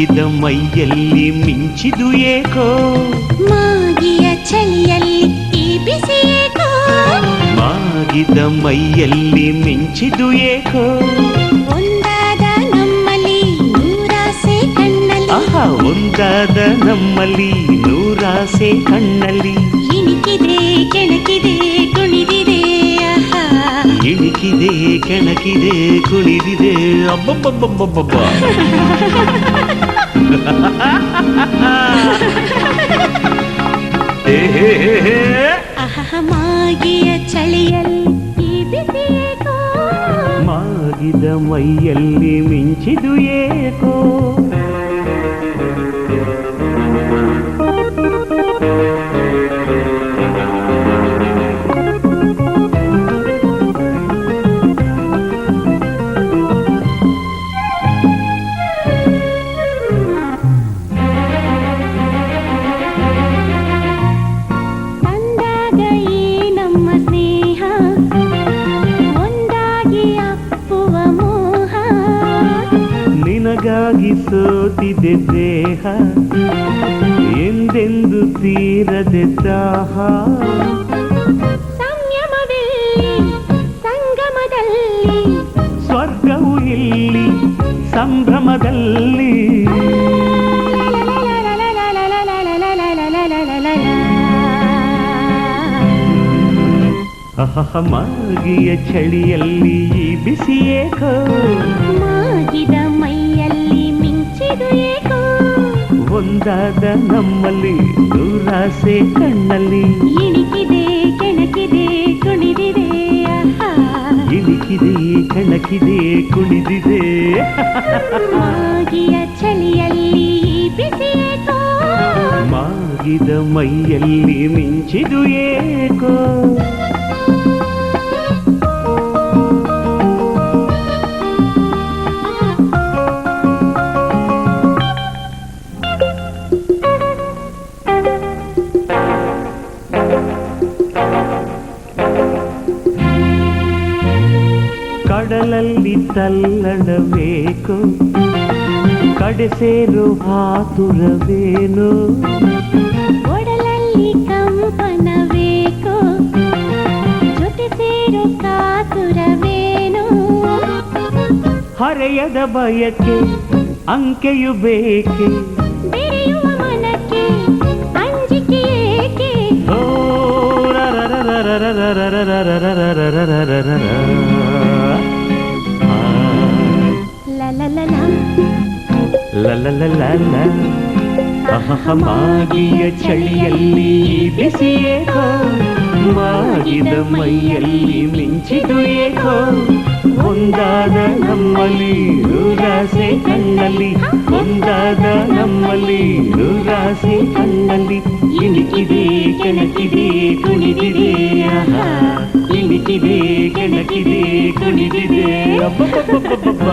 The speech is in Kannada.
ಮಾಗಿದ ಮೈಯಲ್ಲಿ ಮಿಂಚಿದು ಏಕೋ ಮಾಗಿಯ ಚಳಿಯಲ್ಲಿ ಈ ಬಿಸಿ ಏಕೋ ಮಾಗಿದ ಮೈಯಲ್ಲಿ ಮಿಂಚಿದು ಏಕೋ ಒಂದಾದ ನಮ್ಮಲ್ಲಿ ನೂರಾಸೆ ಕಣ್ಣಲ್ಲಿ ಆಹಾ ಒಂದಾದ ನಮ್ಮಲ್ಲಿ ನೂರಾಸೆ ಕಣ್ಣಲ್ಲಿ ಇಣಿಕಿದೆ ಕೆಣಕಿದೆ ಕುಣಿದಿದೆ ಆಹಾ ಇಣಿಕಿದೆ ಕೆಣಕಿದೆ ಕುಣಿದಿದೆ ಅಬ್ಬಬ್ಬಬ್ಬಬ್ಬಬ್ಬ ಮಾಗಿಯ ಚಳಿಯಲ್ಲಿ ಈ ಬಿಸಿ ಏಕೋ ಮಾಗಿದ ಮೈಯಲ್ಲಿ ಮಿಂಚಿದು ಏಕೋ ನಿನಗಾಗಿ ಸೋತಿದೆ ದೇಹ ಎಂದೆಂದು ತೀರದೆ ದಾಹ ಸಂಯಮದಲ್ಲಿ ಸಂಗಮದಲ್ಲಿ ಸ್ವರ್ಗವು ಇಲ್ಲಿ ಸಂಭ್ರಮದಲ್ಲಿ ಮಾಗಿಯ ಚಳಿಯಲ್ಲಿ ಈ ಬಿಸಿ ಏಕೋ ಮಾಗಿದ ಮೈಯಲ್ಲಿ ಮಿಂಚಿದು ಏಕೋ ಒಂದಾದ ನಮ್ಮಲ್ಲಿ ನೂರಾಸೆ ಕಣ್ಣಲ್ಲಿ ಇಣಿಕಿದೆ ಕೆಣಕಿದೆ ಕುಣಿದಿದೆ ಆಹಾ ಇಣಿಕಿದೆ ಕೆಣಕಿದೆ ಕುಣಿದಿದೆ ಮಾಗಿಯ ಚಳಿಯಲ್ಲಿ ಈ ಬಿಸಿ ಏಕೋ ಮಾಗಿದ ಮೈಯಲ್ಲಿ ಮಿಂಚಿದು ಏಕೋ ಕಡಲಲ್ಲಿ ತಲ್ಲಣಬೇಕು ಕಡೆ ಸೇರು ಹಾತುರವೇನು ಒಡಲಲ್ಲಿ ಕಂಪನಬೇಕು ಜೊತೆ ಸೇರು ಕಾತುರವೇನು ಹರೆಯದ ಬಯಕೆ ಅಂಕೆಯು ಬೇಕೆ ಬೆರೆಯುವ ಮನಕ್ಕೆ ಅಂಜಿಕೆ ಏಕೆ ಓ ಮಾಗಿಯ ಚಳಿಯಲ್ಲಿ ಬಿಸಿ ಏಕೋ ಮಾಗಿದ ಮೈಯಲ್ಲಿ ಮಿಂಚಿದು ಏಕೋ ಒಂದಾದ ನಮ್ಮಲ್ಲಿ ನೂರಾಸೆ ಕಣ್ಣಲ್ಲಿ ಒಂದಾದ ನಮ್ಮಲ್ಲಿ ನೂರಾಸೆ ಕಣ್ಣಲ್ಲಿ ಇಣಿಕಿದೆ ಕೆಣಕಿದೆ ಕುಣಿದಿದೆ ಆಹಾ ಇಣಿಕಿದೆ ಕೆಣಕಿದೆ ಕುಣಿದಿದೆ ಅಬ್ಬಬ್ಬಬ್ಬಬ್ಬ